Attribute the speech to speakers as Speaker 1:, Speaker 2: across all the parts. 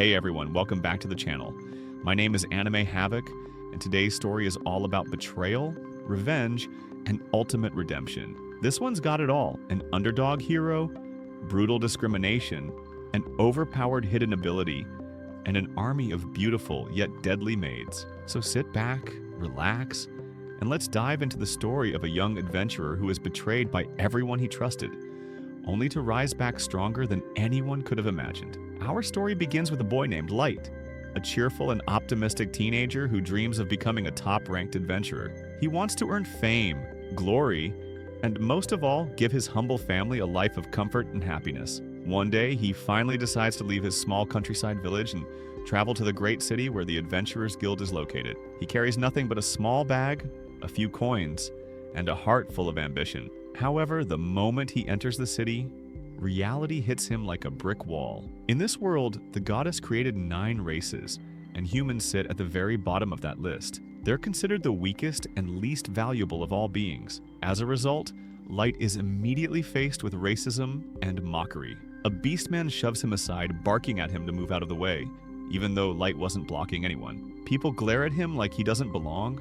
Speaker 1: Hey everyone, welcome back to the channel. My name is Anime Havoc, and today's story is all about betrayal, revenge, and ultimate redemption. This one's got it all: an underdog hero, brutal discrimination, an overpowered hidden ability, and an army of beautiful yet deadly maids. So sit back, relax, and let's dive into the story of a young adventurer who is betrayed by everyone he trusted, only to rise back stronger than anyone could have imagined. Our story begins with a boy named Light, a cheerful and optimistic teenager who dreams of becoming a top-ranked adventurer. He wants to earn fame, glory, and most of all, give his humble family a life of comfort and happiness. One day, he finally decides to leave his small countryside village and travel to the great city where the Adventurers Guild is located. He carries nothing but a small bag, a few coins, and a heart full of ambition. However, the moment he enters the city, reality hits him like a brick wall. In this world, the goddess created 9 races, and humans sit at the very bottom of that list. They're considered the weakest and least valuable of all beings. As a result, Light is immediately faced with racism and mockery. A beastman shoves him aside, barking at him to move out of the way, even though Light wasn't blocking anyone. People glare at him like he doesn't belong,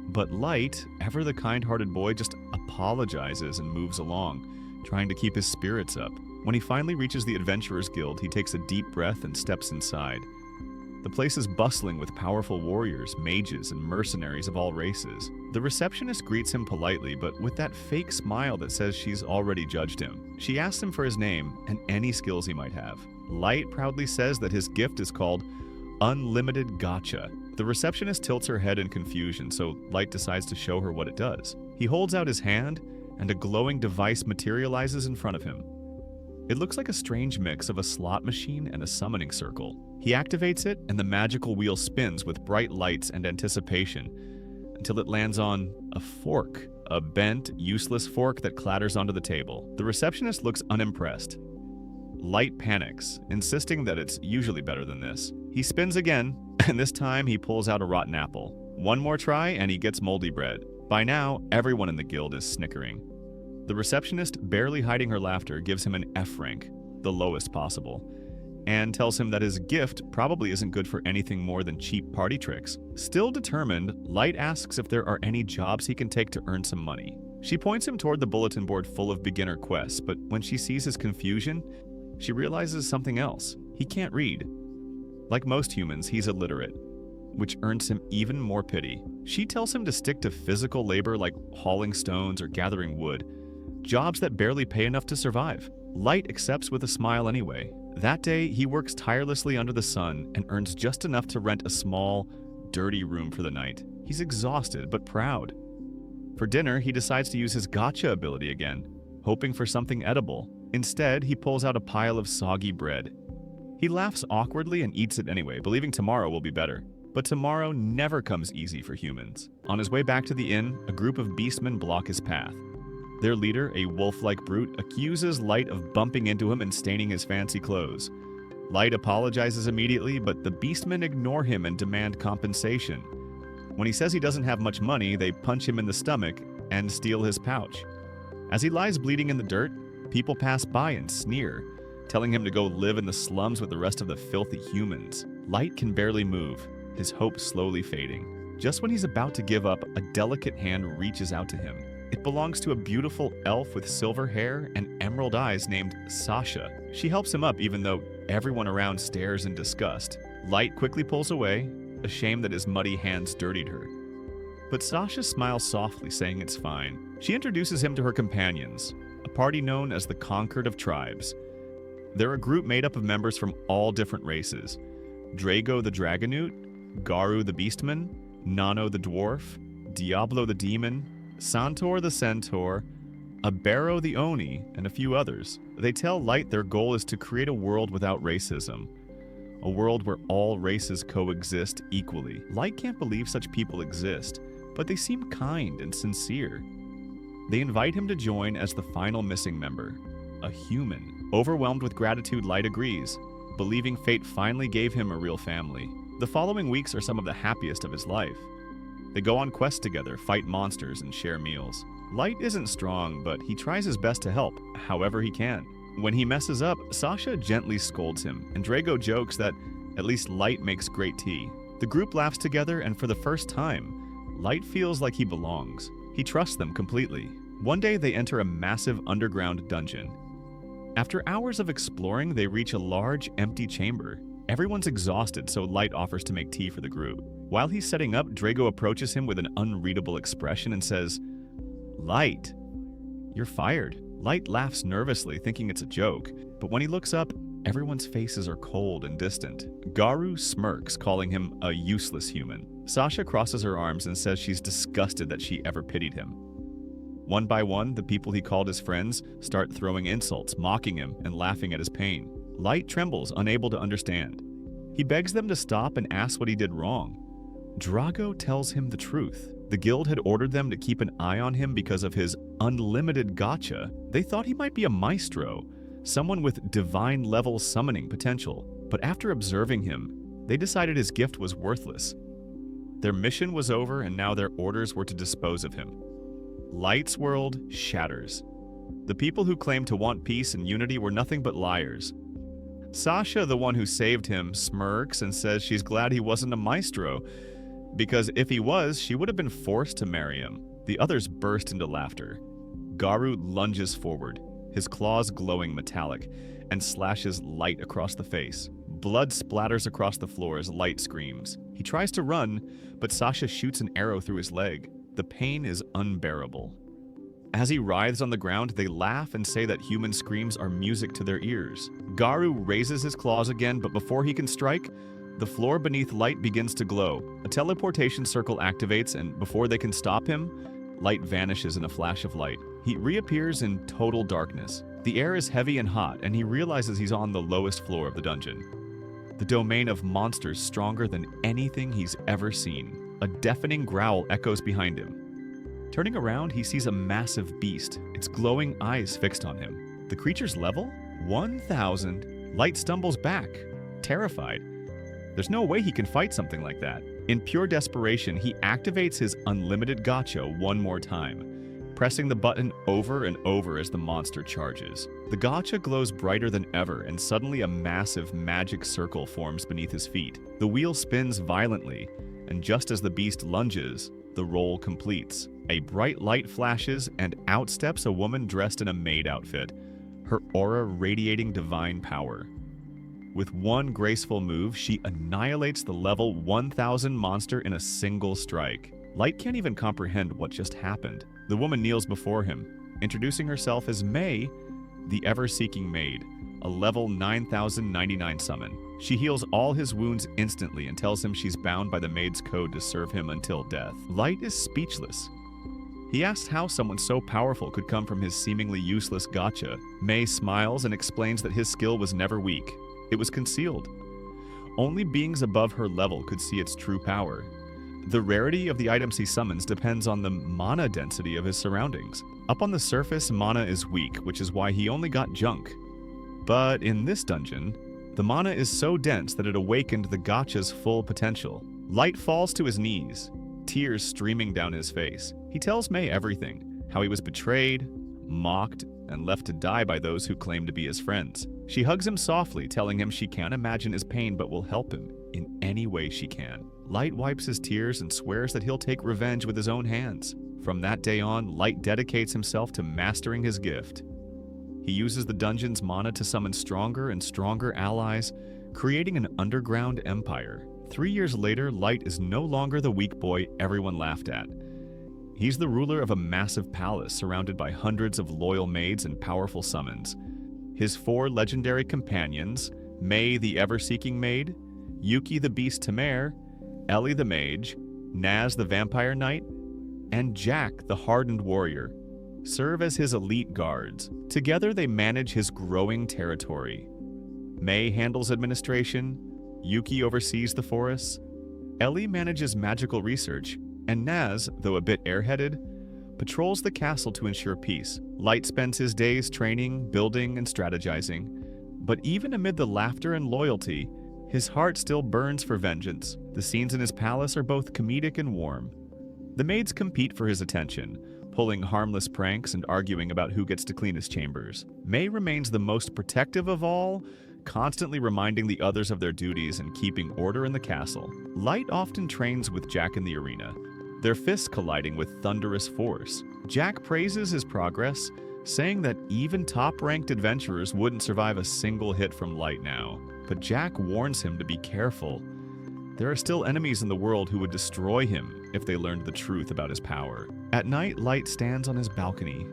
Speaker 1: but Light, ever the kind-hearted boy, just apologizes and moves along, trying to keep his spirits up. When he finally reaches the Adventurers Guild, he takes a deep breath and steps inside. The place is bustling with powerful warriors, mages, and mercenaries of all races. The receptionist greets him politely, but with that fake smile that says she's already judged him. She asks him for his name and any skills he might have. Light proudly says that his gift is called Unlimited Gotcha. The receptionist tilts her head in confusion, so Light decides to show her what it does. He holds out his hand, and a glowing device materializes in front of him. It looks like a strange mix of a slot machine and a summoning circle. He activates it, and the magical wheel spins with bright lights and anticipation until it lands on a fork, a bent, useless fork that clatters onto the table. The receptionist looks unimpressed. Light panics, insisting that it's usually better than this. He spins again, and this time he pulls out a rotten apple. One more try, and he gets moldy bread. By now, everyone in the guild is snickering. The receptionist, barely hiding her laughter, gives him an F rank, the lowest possible, and tells him that his gift probably isn't good for anything more than cheap party tricks. Still determined, Light asks if there are any jobs he can take to earn some money. She points him toward the bulletin board full of beginner quests, but when she sees his confusion, she realizes something else. He can't read. Like most humans, he's illiterate, which earns him even more pity. She tells him to stick to physical labor like hauling stones or gathering wood, jobs that barely pay enough to survive. Light accepts with a smile anyway. That day, he works tirelessly under the sun and earns just enough to rent a small, dirty room for the night. He's exhausted but proud. For dinner, he decides to use his gotcha ability again, hoping for something edible. Instead, he pulls out a pile of soggy bread. He laughs awkwardly and eats it anyway, believing tomorrow will be better. But tomorrow never comes easy for humans. On his way back to the inn, a group of beastmen block his path. Their leader, a wolf-like brute, accuses Light of bumping into him and staining his fancy clothes. Light apologizes immediately, but the beastmen ignore him and demand compensation. When he says he doesn't have much money, they punch him in the stomach and steal his pouch. As he lies bleeding in the dirt, people pass by and sneer, telling him to go live in the slums with the rest of the filthy humans. Light can barely move, his hope slowly fading. Just when he's about to give up, a delicate hand reaches out to him. It belongs to a beautiful elf with silver hair and emerald eyes named Sasha. She helps him up even though everyone around stares in disgust. Light quickly pulls away, ashamed that his muddy hands dirtied her. But Sasha smiles softly, saying it's fine. She introduces him to her companions, a party known as the Conquered of Tribes. They're a group made up of members from all different races: Drago the Dragonoot, Garu the Beastman, Nano the Dwarf, Diablo the Demon, Santor the Centaur, Abero the Oni, and a few others. They tell Light their goal is to create a world without racism, a world where all races coexist equally. Light can't believe such people exist, but they seem kind and sincere. They invite him to join as the final missing member, a human. Overwhelmed with gratitude, Light agrees, believing fate finally gave him a real family. The following weeks are some of the happiest of his life. They go on quests together, fight monsters, and share meals. Light isn't strong, but he tries his best to help, however he can. When he messes up, Sasha gently scolds him, and Drago jokes that At least Light makes great tea. The group laughs together, and for the first time, Light feels like he belongs. He trusts them completely. One day they enter a massive underground dungeon. After hours of exploring, they reach a large, empty chamber. Everyone's exhausted, so Light offers to make tea for the group. While he's setting up, Drago approaches him with an unreadable expression and says, "Light, you're fired." Light laughs nervously, thinking it's a joke, but when he looks up, everyone's faces are cold and distant. Garu smirks, calling him a useless human. Sasha crosses her arms and says she's disgusted that she ever pitied him. One by one, the people he called his friends start throwing insults, mocking him, and laughing at his pain. Light trembles, unable to understand. He begs them to stop and asks what he did wrong. Drago tells him the truth. The guild had ordered them to keep an eye on him because of his unlimited gacha. They thought he might be a maestro, someone with divine-level summoning potential. But after observing him, they decided his gift was worthless. Their mission was over, and now their orders were to dispose of him. Light's world shatters. The people who claimed to want peace and unity were nothing but liars. Sasha, the one who saved him, smirks and says she's glad he wasn't a maestro, because if he was, she would have been forced to marry him. The others burst into laughter. Garu lunges forward, his claws glowing metallic, and slashes Light across the face. Blood splatters across the floor as Light screams. He tries to run, but Sasha shoots an arrow through his leg. The pain is unbearable. As he writhes on the ground, they laugh and say that human screams are music to their ears. Garu raises his claws again, but before he can strike, the floor beneath Light begins to glow. A teleportation circle activates, and before they can stop him, Light vanishes in a flash of light. He reappears in total darkness. The air is heavy and hot, and he realizes he's on the lowest floor of the dungeon. The domain of monsters stronger than anything he's ever seen. A deafening growl echoes behind him. Turning around, he sees a massive beast, its glowing eyes fixed on him. The creature's level? 1,000. Light stumbles back, terrified. There's no way he can fight something like that. In pure desperation, he activates his unlimited gacha one more time, pressing the button over and over as the monster charges. The gacha glows brighter than ever, and suddenly a massive magic circle forms beneath his feet. The wheel spins violently, and just as the beast lunges, the roll completes. A bright light flashes, and out steps a woman dressed in a maid outfit, her aura radiating divine power. With one graceful move, she annihilates the level 1,000 monster in a single strike. Light can't even comprehend what just happened. The woman kneels before him, introducing herself as May, the ever-seeking maid, a level 9,099 summon. She heals all his wounds instantly and tells him she's bound by the maid's code to serve him until death. Light is speechless. He asks how someone so powerful could come from his seemingly useless gacha. May smiles and explains that his skill was never weak. It was concealed. Only beings above her level could see its true power. The rarity of the items he summons depends on the mana density of his surroundings. Up on the surface, mana is weak, which is why he only got junk. But in this dungeon, the mana is so dense that it awakened the gacha's full potential. Light falls to his knees, tears streaming down his face. He tells May everything, how he was betrayed, mocked, and left to die by those who claim to be his friends. She hugs him softly, telling him she can't imagine his pain but will help him in any way she can. Light wipes his tears and swears that he'll take revenge with his own hands. From that day on, Light dedicates himself to mastering his gift. He uses the dungeon's mana to summon stronger and stronger allies, creating an underground empire. 3 years later, Light is no longer the weak boy everyone laughed at. He's the ruler of a massive palace surrounded by hundreds of loyal maids and powerful summons. His 4 legendary companions, May the ever-seeking maid, Yuki the beast Tamare, Ellie the mage, Naz the vampire knight, and Jack the hardened warrior, serve as his elite guards. Together they manage his growing territory. May handles administration, Yuki oversees the forests, Ellie manages magical research, and Naz, though a bit airheaded, patrols the castle to ensure peace. Light spends his days training, building, and strategizing. But even amid the laughter and loyalty, his heart still burns for vengeance. The scenes in his palace are both comedic and warm. The maids compete for his attention, pulling harmless pranks and arguing about who gets to clean his chambers. May remains the most protective of all, constantly reminding the others of their duties and keeping order in the castle. Light often trains with Jack in the arena, their fists colliding with thunderous force. Jack praises his progress, saying that even top-ranked adventurers wouldn't survive a single hit from Light now. But Jack warns him to be careful. There are still enemies in the world who would destroy him if they learned the truth about his power. At night, Light stands on his balcony,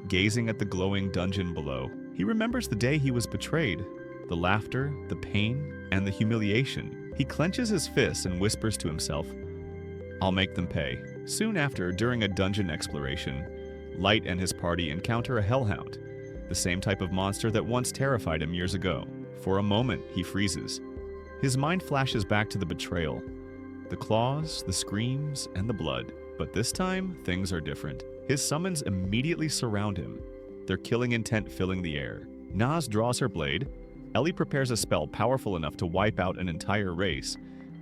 Speaker 1: gazing at the glowing dungeon below. He remembers the day he was betrayed, the laughter, the pain, and the humiliation. He clenches his fists and whispers to himself, "I'll make them pay." Soon after, during a dungeon exploration, Light and his party encounter a hellhound, the same type of monster that once terrified him years ago. For a moment, he freezes. His mind flashes back to the betrayal, the claws, the screams, and the blood. But this time, things are different. His summons immediately surround him, their killing intent filling the air. Naz draws her blade, Ellie prepares a spell powerful enough to wipe out an entire race,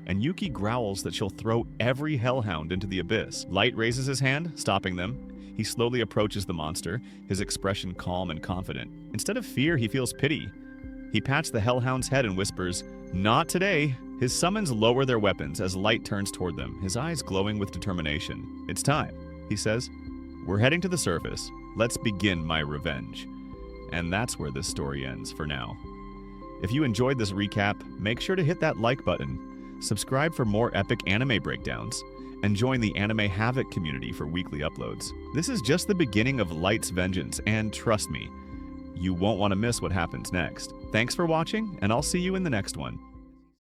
Speaker 1: and Yuki growls that she'll throw every hellhound into the abyss. Light raises his hand, stopping them. He slowly approaches the monster, his expression calm and confident. Instead of fear, he feels pity. He pats the hellhound's head and whispers, "Not today." His summons lower their weapons as Light turns toward them, his eyes glowing with determination. "It's time," he says. "We're heading to the surface. Let's begin my revenge." And that's where this story ends for now. If you enjoyed this recap, make sure to hit that like button, subscribe for more epic anime breakdowns, and join the Anime Havoc community for weekly uploads. This is just the beginning of Light's vengeance, and trust me, you won't want to miss what happens next. Thanks for watching, and I'll see you in the next one.